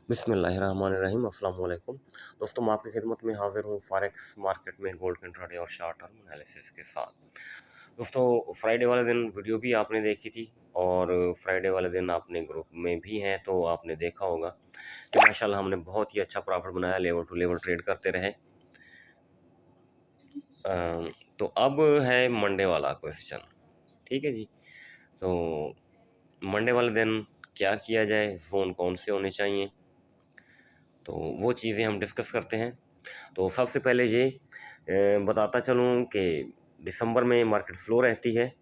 बिस्मिल्लाहिर्रहमानिर्रहीम अस्सलाम वालेकुम। दोस्तों मैं आपकी खिदमत में हाज़िर हूँ फॉरेक्स मार्केट में गोल्ड के इंट्राडे और शॉर्ट टर्म एनालिसिस के साथ। दोस्तों फ्राइडे वाले दिन वीडियो भी आपने देखी थी और फ्राइडे वाले दिन आपने ग्रुप में भी हैं तो आपने देखा होगा कि माशाल्लाह हमने बहुत ही अच्छा प्रॉफिट बनाया, लेवल टू लेवल ट्रेड करते रहे। तो अब है मंडे वाला क्वेश्चन, ठीक है जी। तो मंडे वाले दिन क्या किया जाए, फ़ोन कौन से होने चाहिए, तो वो चीज़ें हम डिस्कस करते हैं। तो सबसे पहले ये बताता चलूँ कि दिसंबर में मार्केट स्लो रहती है।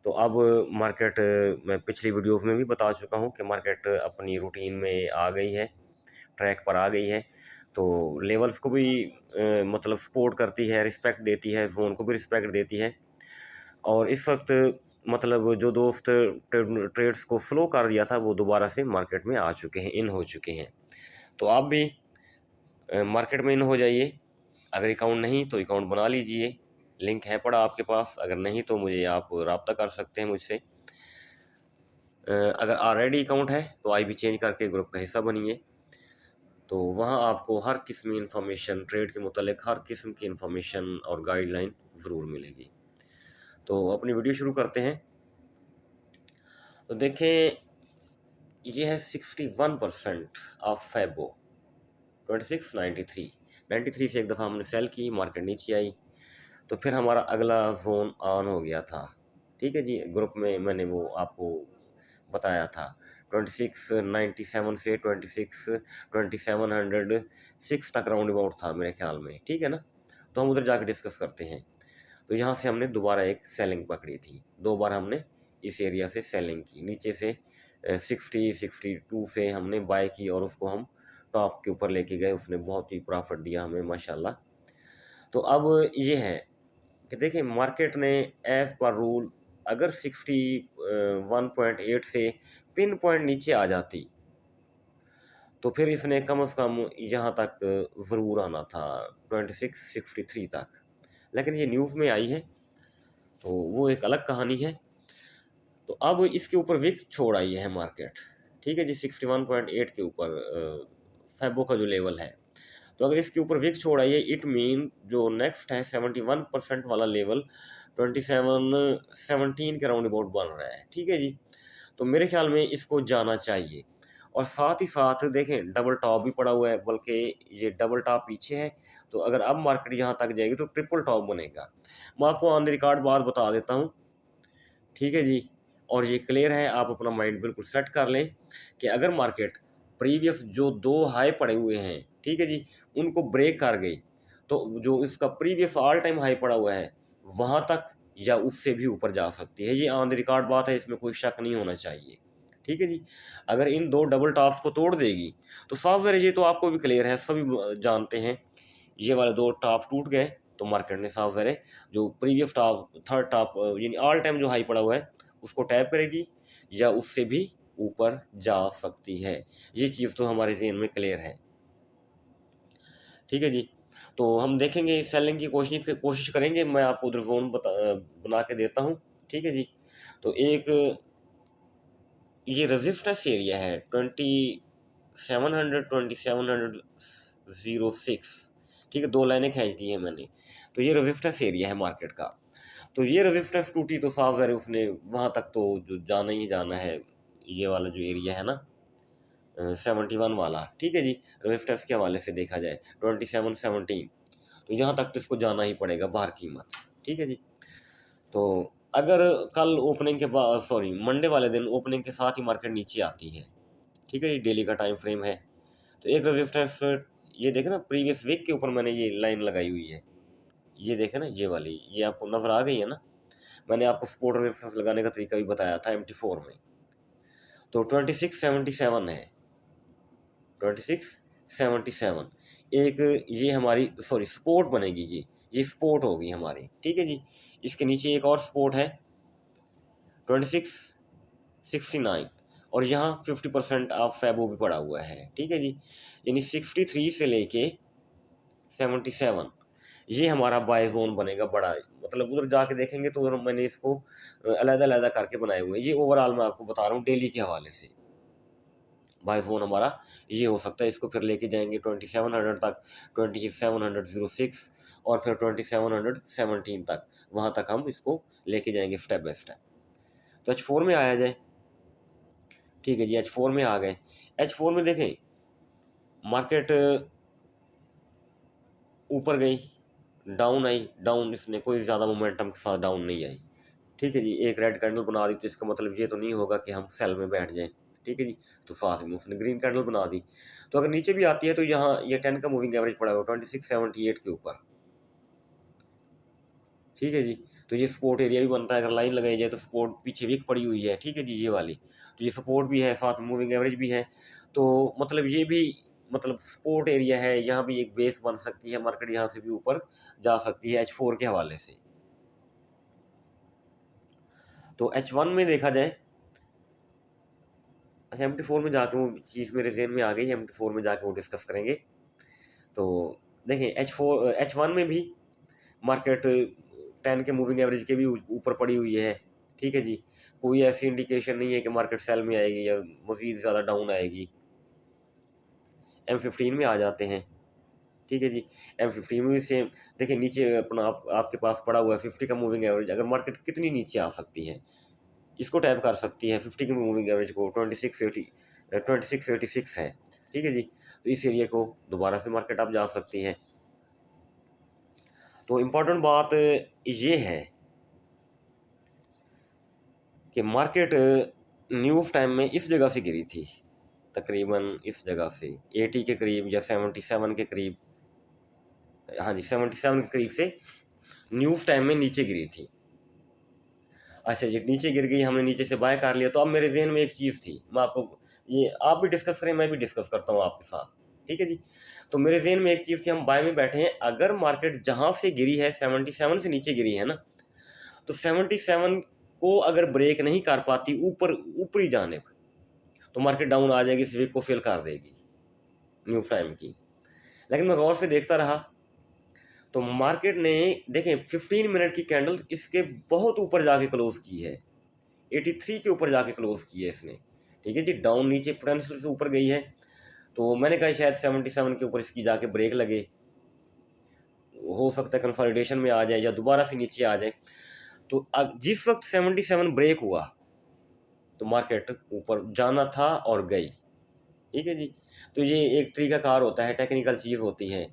तो अब मार्केट मैं पिछली वीडियोस में भी बता चुका हूँ कि मार्केट अपनी रूटीन में आ गई है, ट्रैक पर आ गई है। तो लेवल्स को भी मतलब सपोर्ट करती है, रिस्पेक्ट देती है, जोन को भी रिस्पेक्ट देती है। और इस वक्त मतलब जो दोस्त ट्रेड्स को स्लो कर दिया था वो दोबारा से मार्केट में आ चुके हैं, इन हो चुके हैं। तो आप भी मार्केट में इन हो जाइए। अगर अकाउंट नहीं तो अकाउंट बना लीजिए, लिंक है पड़ा आपके पास। अगर नहीं तो मुझे आप रब्ता कर सकते हैं मुझसे। अगर ऑलरेडी अकाउंट है तो आई बी चेंज करके ग्रुप का हिस्सा बनिए। तो वहाँ आपको हर किस्म की इन्फॉर्मेशन, ट्रेड के मुतालिक हर किस्म की इन्फॉर्मेशन और गाइडलाइन ज़रूर मिलेगी। तो अपनी वीडियो शुरू करते हैं। तो देखें, ये है 61% ऑफ फेबो 2693 से एक दफ़ा हमने सेल की, मार्केट नीचे आई तो फिर हमारा अगला जोन ऑन हो गया था। ठीक है जी, ग्रुप में मैंने वो आपको बताया था 2697 से 2706 तक राउंड अबाउट था मेरे ख्याल में, ठीक है ना। तो हम उधर जाके डिस्कस करते हैं। तो यहाँ से हमने दोबारा एक सेलिंग पकड़ी थी, 2 बार हमने इस एरिया से सेलिंग की, नीचे से 62 से हमने बाय की और उसको हम टॉप के ऊपर लेके गए। उसने बहुत ही प्रॉफिट दिया हमें माशाल्लाह। तो अब ये है कि देखिए, मार्केट ने एज पर रूल अगर 61.8 से पिन पॉइंट नीचे आ जाती तो फिर इसने कम से कम यहाँ तक ज़रूर आना था, 2663 तक। लेकिन ये न्यूज़ में आई है तो वो एक अलग कहानी है। तो अब इसके ऊपर विक छोड़ आई है मार्केट, ठीक है जी, 61.8 के ऊपर फेबो का जो लेवल है। तो अगर इसके ऊपर विक छोड़ आई है, इट मीन जो नेक्स्ट है 71% वाला लेवल 2717 के राउंड अबाउट बन रहा है, ठीक है जी। तो मेरे ख्याल में इसको जाना चाहिए। और साथ ही साथ देखें, डबल टॉप भी पड़ा हुआ है, बल्कि ये डबल टॉप पीछे है। तो अगर अब मार्केट यहाँ तक जाएगी तो ट्रिपल टॉप बनेगा। मैं आपको ऑन द रिकॉर्ड बात बता देता हूँ, ठीक है जी। और ये क्लियर है, आप अपना माइंड बिल्कुल सेट कर लें कि अगर मार्केट प्रीवियस जो 2 हाई पड़े हुए हैं, ठीक है जी, उनको ब्रेक कर गई तो जो इसका प्रीवियस ऑल टाइम हाई पड़ा हुआ है वहाँ तक या उससे भी ऊपर जा सकती है। ये ऑन द रिकॉर्ड बात है, इसमें कोई शक नहीं होना चाहिए, ठीक है जी। अगर इन 2 डबल टॉप्स को तोड़ देगी तो सॉफ्टवेयर, ये तो आपको भी क्लियर है, सभी जानते हैं, ये वाले 2 टॉप टूट गए तो मार्केट ने सॉफ्टवेयर है जो प्रीवियस टॉप, थर्ड टॉप यानी ऑल टाइम जो हाई पड़ा हुआ है उसको टैप करेगी या उससे भी ऊपर जा सकती है। ये चीज़ तो हमारे ज़हन में क्लियर है, ठीक है जी। तो हम देखेंगे, सेलिंग की कोशिश करेंगे। मैं आपको उधर जोन बना के देता हूँ, ठीक है जी। तो एक ये रेजिस्टेंस एरिया है 2706, ठीक है, 2 लाइनें खींच दी हैं मैंने। तो ये रेजिस्टेंस एरिया है मार्केट का। तो ये रेजिस्टेंस टूटी तो साफ ज़ाहिर उसने वहाँ तक तो जो जाना ही जाना है, ये वाला जो एरिया है ना 71 वाला, ठीक है जी। रेजिस्टेंस के हवाले से देखा जाए 2717, तो यहाँ तक तो इसको जाना ही पड़ेगा बाहर कीमत, ठीक है जी। तो अगर कल ओपनिंग के बाद, सॉरी, मंडे वाले दिन ओपनिंग के साथ ही मार्केट नीचे आती है, ठीक है जी, डेली का टाइम फ्रेम है, तो एक रेजिस्टेंस, ये देखें ना, प्रीवियस वीक के ऊपर मैंने ये लाइन लगाई हुई है, ये देखें ना, ये वाली, ये आपको नज़र आ गई है ना। मैंने आपको सपोर्ट रेफरेंस लगाने का तरीका भी बताया था MT4 में। तो 2677 है, 2677 एक ये हमारी, सॉरी, सपोर्ट बनेगी जी, ये सपोर्ट होगी हमारी, ठीक है जी। इसके नीचे एक और सपोर्ट है 2669 और यहाँ 50% ऑफ फेबो भी पड़ा हुआ है, ठीक है जी। यानी 63 से लेके 77 ये हमारा बाय जोन बनेगा बड़ा। मतलब उधर जाके देखेंगे तो उधर मैंने इसको अलग अलग करके बनाए हुए हैं। ये ओवरऑल मैं आपको बता रहा हूँ डेली के हवाले से, बाय जोन हमारा ये हो सकता है। इसको फिर लेके जाएंगे 2700 तक, 2706 और फिर 2717 तक, वहाँ तक हम इसको लेके जाएंगे स्टेप बाय स्टेप। तो H4 में आया जाए। ठीक है जी, H4 में आ गए। H4 में देखें मार्केट ऊपर गई, डाउन आई, डाउन इसने कोई ज़्यादा मोमेंटम के साथ डाउन नहीं आई। ठीक है जी, एक रेड कैंडल बना दी, तो इसका मतलब ये तो नहीं होगा कि हम सेल में बैठ जाएं। ठीक है जी, तो साथ में उसने ग्रीन कैंडल बना दी। तो अगर नीचे भी आती है तो यहाँ ये 10 का मूविंग एवरेज पड़ा हुआ 2678 के ऊपर। ठीक है जी, तो ये सपोर्ट एरिया भी बनता है। अगर लाइन लगाई जाए तो सपोर्ट पीछे वीक पड़ी हुई है। ठीक है जी, ये वाली, तो ये सपोर्ट भी है, साथ में मूविंग एवरेज भी है। तो मतलब ये भी मतलब सपोर्ट एरिया है, यहाँ भी एक बेस बन सकती है, मार्केट यहाँ से भी ऊपर जा सकती है H4 के हवाले से। तो H1 में देखा जाए, अच्छा MT4 में जाके वो चीज़ मेरे जहन में आ गई, MT4 में जाके वो डिस्कस करेंगे। तो देखें H1 में भी मार्केट 10 के मूविंग एवरेज के भी ऊपर पड़ी हुई है। ठीक है जी, कोई ऐसी इंडिकेशन नहीं है कि मार्केट सेल में आएगी या मज़ीद ज़्यादा डाउन आएगी। M15 में आ जाते हैं। ठीक है जी, M15 में भी सेम। देखिए नीचे अपना आपके पास पड़ा हुआ है 50 का मूविंग एवरेज। अगर मार्केट कितनी नीचे आ सकती है, इसको टैप कर सकती है 50 की मूविंग एवरेज को, 2686 है। ठीक है जी, तो इस एरिया को दोबारा से मार्केट आप जा सकती है। तो इम्पोर्टेंट बात ये है कि मार्केट न्यूज़ टाइम में इस जगह से गिरी थी, तकरीबन इस जगह से 80 के करीब या 77 के करीब, हाँ जी 77 के करीब से न्यूज़ टाइम में नीचे गिरी थी। अच्छा जी, नीचे गिर गई, हमने नीचे से बाय कर लिया। तो अब मेरे जहन में एक चीज़ थी, मैं आपको, ये आप भी डिस्कस करें, मैं भी डिस्कस करता हूँ आपके साथ। ठीक है जी, तो मेरे जहन में एक चीज़ थी, हम बाय में बैठे हैं, अगर मार्केट जहाँ से गिरी है 77 से नीचे गिरी है ना, तो 77 को अगर ब्रेक नहीं कर पाती ऊपर ऊपरी जाने पर, तो मार्केट डाउन आ जाएगी, इस वीक को फिल कर देगी न्यू टाइम की। लेकिन मैं गौर से देखता रहा तो मार्केट ने देखें 15 मिनट की कैंडल इसके बहुत ऊपर जाके क्लोज की है, 83 के ऊपर जाके क्लोज की है इसने। ठीक है जी, डाउन नीचे पोटेंशियल से ऊपर गई है। तो मैंने कहा शायद 77 के ऊपर इसकी जाके ब्रेक लगे, हो सकता है कंसोलिडेशन में आ जाए या दोबारा से नीचे आ जाए। तो जिस वक्त 77 ब्रेक हुआ तो मार्केट ऊपर जाना था और गई। ठीक है जी, तो ये एक तरीकाकार होता है, टेक्निकल चीज़ होती है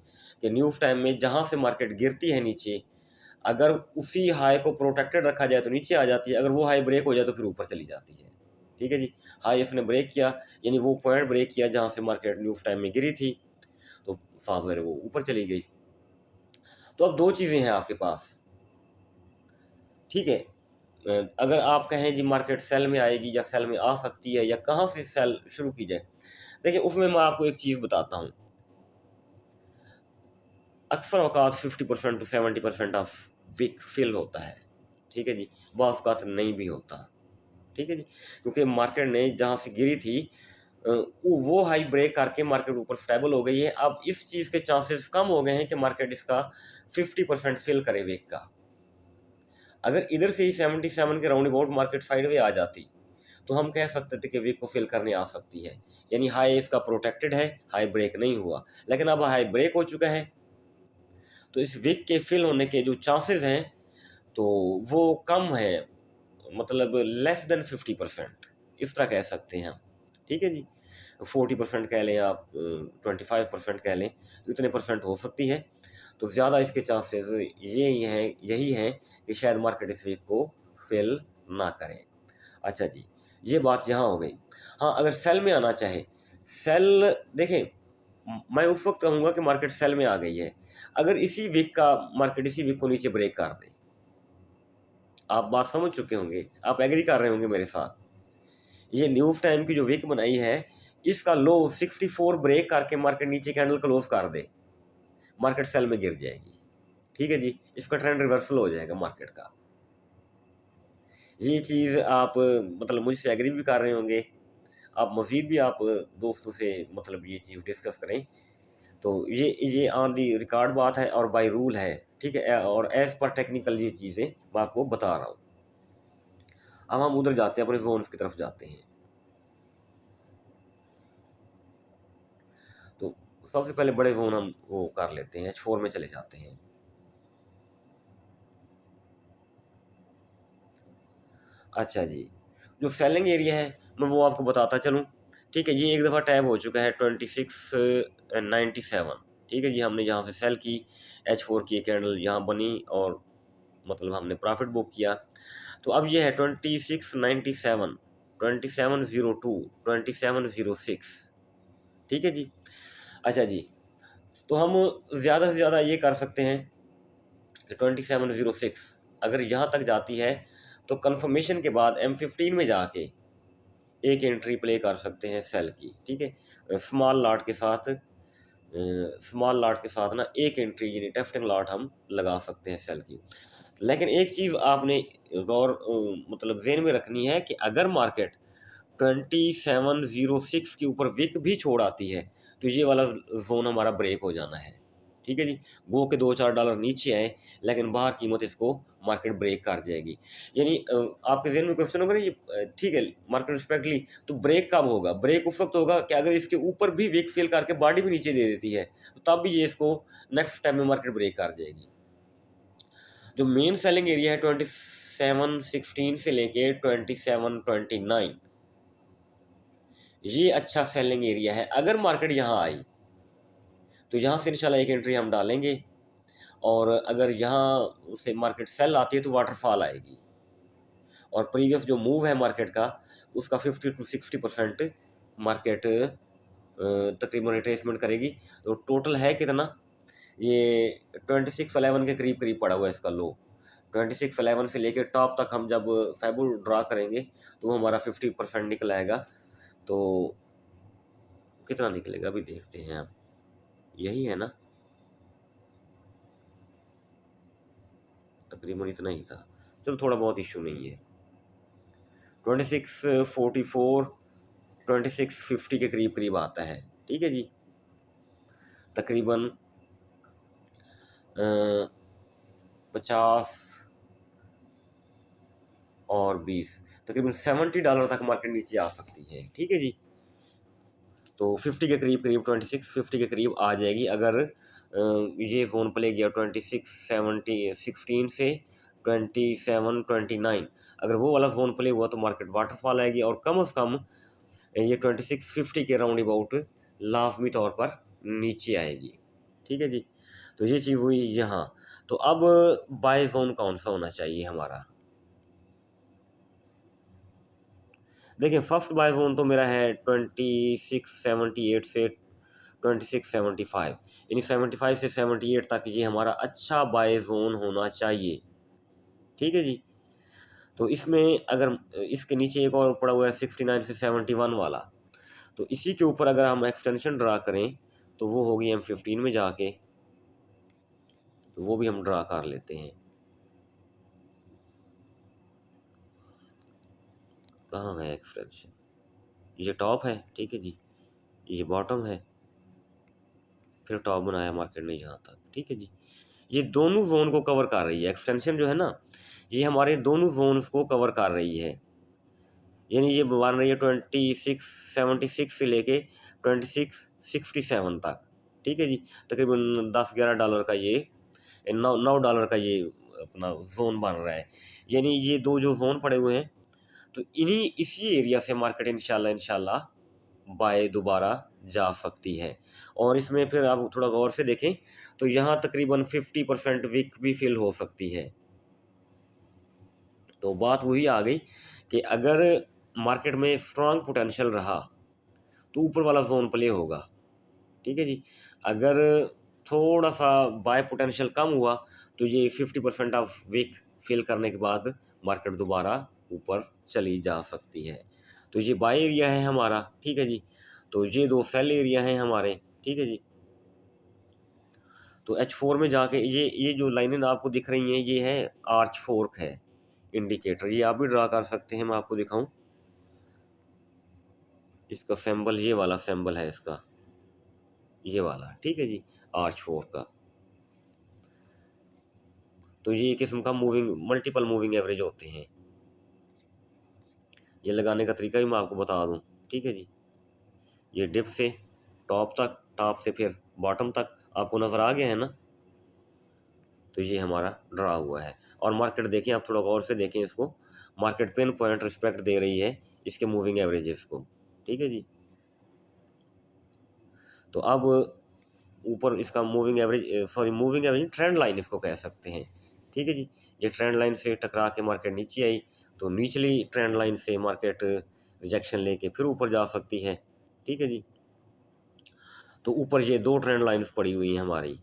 कि न्यूज़ टाइम में जहाँ से मार्केट गिरती है नीचे, अगर उसी हाई को प्रोटेक्टेड रखा जाए तो नीचे आ जाती है, अगर वो हाई ब्रेक हो जाए तो फिर ऊपर चली जाती है। ठीक है जी, हाई इसने ब्रेक किया, यानी वो पॉइंट ब्रेक किया जहाँ से मार्केट न्यूज़ टाइम में गिरी थी, तो साफ ज़ाहिर वो ऊपर चली गई। तो अब दो चीज़ें हैं आपके पास। ठीक है, अगर आप कहें जी मार्केट सेल में आएगी या सेल में आ सकती है या कहाँ से सेल शुरू की जाए, देखिए उसमें मैं आपको एक चीज़ बताता हूँ। अक्सर औकात 50% टू 70% ऑफ विक फिल होता है। ठीक है जी, बाज़ औकात नहीं भी होता। ठीक है जी, क्योंकि मार्केट ने जहाँ से गिरी थी वो हाई ब्रेक करके मार्केट ऊपर स्टेबल हो गई है। अब इस चीज़ के चांसेस कम हो गए हैं कि मार्केट इसका 50% फिल करे वीक का। अगर इधर से ही 77 के राउंड अबाउट मार्केट साइड आ जाती तो हम कह सकते थे कि वीक को फिल करने आ सकती है, यानी हाई इसका प्रोटेक्टेड है, हाई ब्रेक नहीं हुआ। लेकिन अब हाई ब्रेक हो चुका है, तो इस वीक के फिल होने के जो चांसेस हैं तो वो कम है, मतलब लेस देन 50%, इस तरह कह सकते हैं हम। ठीक है जी, 40% कह लें आप, 25% कह लें, तो इतने परसेंट हो सकती है। तो ज़्यादा इसके चांसेस यही हैं कि शायद मार्केट इस वीक को फिल ना करें। अच्छा जी, ये बात यहाँ हो गई। हाँ, अगर सेल में आना चाहे, सेल देखें, मैं उस वक्त कहूँगा कि मार्केट सेल में आ गई है अगर इसी वीक का मार्केट इसी वीक को नीचे ब्रेक कर दे। आप बात समझ चुके होंगे, आप एग्री कर रहे होंगे मेरे साथ। ये न्यूज़ टाइम की जो वीक बनाई है, इसका लो 64 ब्रेक करके मार्केट नीचे कैंडल क्लोज कर दे, मार्केट सेल में गिर जाएगी। ठीक है जी, इसका ट्रेंड रिवर्सल हो जाएगा मार्केट का। ये चीज़ आप मतलब मुझसे एग्री भी कर रहे होंगे, आप मज़ीद भी आप दोस्तों से मतलब ये चीज़ डिस्कस करें। तो ये ऑन दी रिकॉर्ड बात है और बाय रूल है। ठीक है, और एज़ पर टेक्निकल ये चीज़ें मैं आपको बता रहा हूँ। अब हम उधर जाते हैं, अपने जोन्स की तरफ जाते हैं। तो सबसे पहले बड़े जोन हम वो कर लेते हैं, H4 में चले जाते हैं। अच्छा जी, जो सेलिंग एरिया है मैं वो आपको बताता चलूँ। ठीक है, ये एक दफ़ा टैब हो चुका है 2697। ठीक है जी, हमने यहाँ से सेल की, H4 की कैंडल यहाँ बनी और मतलब हमने प्रॉफिट बुक किया। तो अब ये है 2697, 2702, 2706। ठीक है जी। अच्छा जी, तो हम ज़्यादा से ज़्यादा ये कर सकते हैं कि 2706 अगर यहाँ तक जाती है तो कंफर्मेशन के बाद M15 में जाके एक एंट्री प्ले कर सकते हैं सेल की। ठीक है, स्मॉल लॉट के साथ, स्मॉल लॉट के साथ ना एक एंट्री यानी टेस्टिंग लॉट हम लगा सकते हैं सेल की। लेकिन एक चीज़ आपने गौर मतलब ज़हन में रखनी है कि अगर मार्केट 2706 के ऊपर विक भी छोड़ आती है तो ये वाला जोन हमारा ब्रेक हो जाना है। ठीक है जी, वो के $2-4 नीचे आए लेकिन बाहर कीमत इसको मार्केट ब्रेक कर जाएगी। यानी आपके जहन में क्वेश्चन होगा ना ये ठीक है मार्केट रिस्पेक्टली, तो ब्रेक कब होगा? ब्रेक उस वक्त होगा कि अगर इसके ऊपर भी विक फिल करके बॉडी भी नीचे दे देती है तो तब भी ये इसको नेक्स्ट स्टेप में मार्केट ब्रेक कर जाएगी। जो मेन सेलिंग एरिया है 2716 से लेके 2729, ये अच्छा सेलिंग एरिया है। अगर मार्केट यहाँ आई तो यहाँ से इंशाल्लाह एक एंट्री हम डालेंगे और अगर यहाँ से मार्केट सेल आती है तो वाटरफॉल आएगी और प्रीवियस जो मूव है मार्केट का उसका 50 to 60% मार्केट तकरीबन रिट्रेसमेंट करेगी। तो टोटल है कितना, ये 2611 के करीब करीब पड़ा हुआ है इसका लो। 2611 से लेकर टॉप तक हम जब फैबू ड्रा करेंगे तो वो हमारा 50% निकल आएगा। तो कितना निकलेगा अभी देखते हैं आप, यही है ना, तकरीबन इतना ही था। चलो थोड़ा बहुत इशू नहीं है। 2644 2650 के करीब करीब आता है। ठीक है जी, तकरीबन 50 और 20 तकरीबन $70 तक मार्केट नीचे आ सकती है। ठीक है जी, तो 50 के करीब करीब 2650 के करीब आ जाएगी अगर ये फ़ोन प्ले गया 2616 से 2729। अगर वो वाला फ़ोन प्ले हुआ तो मार्केट वाटरफॉल आएगी और कम से कम ये 2650 के राउंड अबाउट लाजमी तौर पर नीचे आएगी। ठीक है जी, तो ये चीज़ हुई यहाँ। तो अब बाय जोन कौन सा होना चाहिए हमारा? देखिए फर्स्ट बाय जोन तो मेरा है 2678 से 2675, यानी 75 से 78 तक ये हमारा अच्छा बाय जोन होना चाहिए। ठीक है जी, तो इसमें अगर इसके नीचे एक और पड़ा हुआ है 69 से 71 वाला, तो इसी के ऊपर अगर हम एक्सटेंशन ड्रा करें तो वो होगी M15 में जाके, तो वो भी हम ड्रा कर लेते हैं। कहाँ है एक्सटेंशन? ये टॉप है। ठीक है जी, ये बॉटम है, फिर टॉप बनाया मार्केट ने यहाँ तक। ठीक है जी, ये दोनों जोन को कवर कर रही है एक्सटेंशन जो है ना, ये हमारे दोनों जोन्स को कवर कर रही है। यानी ये बन रही है 2676 से लेके 2667 तक। ठीक है जी, तकरीबन $10-11 का ये $9 का ये अपना जोन बन रहा है। यानी ये दो जो जोन पड़े हुए हैं तो इन्हीं इसी एरिया से मार्केट इंशाल्लाह इंशाल्लाह बाय दोबारा जा सकती है। और इसमें फिर आप थोड़ा गौर से देखें तो यहाँ तकरीबन 50% वीक भी फिल हो सकती है। तो बात वही आ गई कि अगर मार्केट में स्ट्रांग पोटेंशियल रहा तो ऊपर वाला जोन प्ले होगा। ठीक है जी, अगर थोड़ा सा बाय पोटेंशियल कम हुआ तो ये 50% ऑफ वीक फिल करने के बाद मार्केट दोबारा ऊपर चली जा सकती है। तो ये बाय एरिया है हमारा। ठीक है जी, तो ये दो सेल एरिया हैं हमारे। ठीक है जी, तो H4 में जाके ये जो लाइनें आपको दिख रही हैं ये है आर्च फोर्क है इंडिकेटर, ये आप भी ड्रा कर सकते हैं। मैं आपको दिखाऊं, इसका सिंबल ये वाला सिंबल है इसका, ये वाला। ठीक है जी, आर्च फोर्क का। तो ये किस्म का मूविंग मल्टीपल मूविंग एवरेज होते हैं। ये लगाने का तरीका भी मैं आपको बता दूं। ठीक है जी, ये डिप से टॉप तक, टॉप से फिर बॉटम तक आपको नज़र आ गया है ना। तो ये हमारा ड्रा हुआ है। और मार्केट देखें, आप थोड़ा गौर से देखें इसको, मार्केट पिन पॉइंट रिस्पेक्ट दे रही है इसके मूविंग एवरेजेस को, ठीक है जी। तो अब ऊपर इसका मूविंग एवरेज ट्रेंड लाइन इसको कह सकते हैं, ठीक है जी। ये ट्रेंड लाइन से टकरा के मार्केट नीचे आई, तो निचली ट्रेंड लाइन से मार्केट रिजेक्शन लेके फिर ऊपर जा सकती है, ठीक है जी। तो ऊपर ये दो ट्रेंड लाइंस पड़ी हुई हैं हमारी,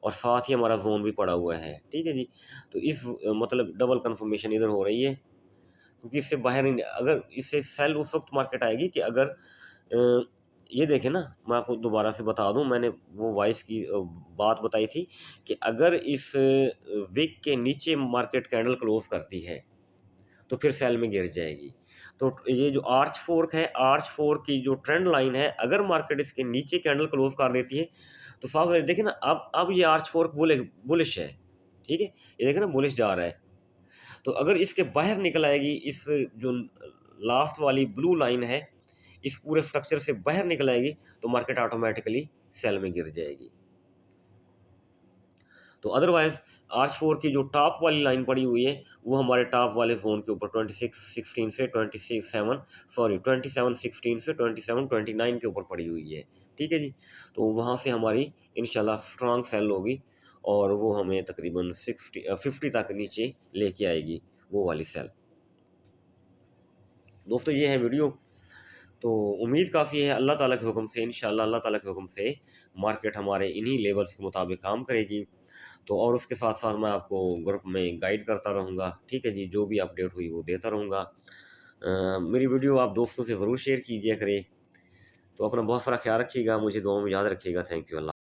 और साथ ही हमारा जोन भी पड़ा हुआ है, ठीक है जी। तो इस मतलब डबल कंफर्मेशन इधर हो रही है, क्योंकि इससे बाहर नहीं, अगर इससे सेल उस वक्त मार्केट आएगी कि अगर ये देखें ना, मैं आपको दोबारा से बता दूं, मैंने वो वॉइस की बात बताई थी कि अगर इस विक के नीचे मार्केट कैंडल क्लोज करती है तो फिर सेल में गिर जाएगी। तो ये जो आर्च फोर्क है, आर्च फोर्क की जो ट्रेंड लाइन है, अगर मार्केट इसके नीचे कैंडल क्लोज कर देती है तो साफ देखिए ना, अब ये आर्च फोर्क बुलिश है, ठीक है, ये देखें ना बुलिश जा रहा है। तो अगर इसके बाहर निकल आएगी, इस जो लास्ट वाली ब्लू लाइन है, इस पूरे स्ट्रक्चर से बाहर निकल आएगी, तो मार्केट ऑटोमेटिकली सेल में गिर जाएगी। तो अदरवाइज आर्च फोर की जो टॉप वाली लाइन पड़ी हुई है वो हमारे टॉप वाले जोन के ऊपर 2716 से 2729 के ऊपर पड़ी हुई है, ठीक है जी। तो वहाँ से हमारी इंशाल्लाह स्ट्रांग सेल होगी और वो हमें तकरीबन 50 तक नीचे लेके आएगी वो वाली सेल। दोस्तों ये है वीडियो, तो उम्मीद काफ़ी है अल्लाह ताला के हुक्म से, इंशाल्लाह अल्लाह ताला के हुक्म से मार्केट हमारे इन्हीं लेवल्स के मुताबिक काम करेगी। तो और उसके साथ साथ मैं आपको ग्रुप में गाइड करता रहूँगा, ठीक है जी, जो भी अपडेट हुई वो देता रहूँगा। मेरी वीडियो आप दोस्तों से ज़रूर शेयर कीजिए करें। तो अपना बहुत सारा ख्याल रखिएगा, मुझे दुआ में याद रखिएगा। Thank you. अल्लाह।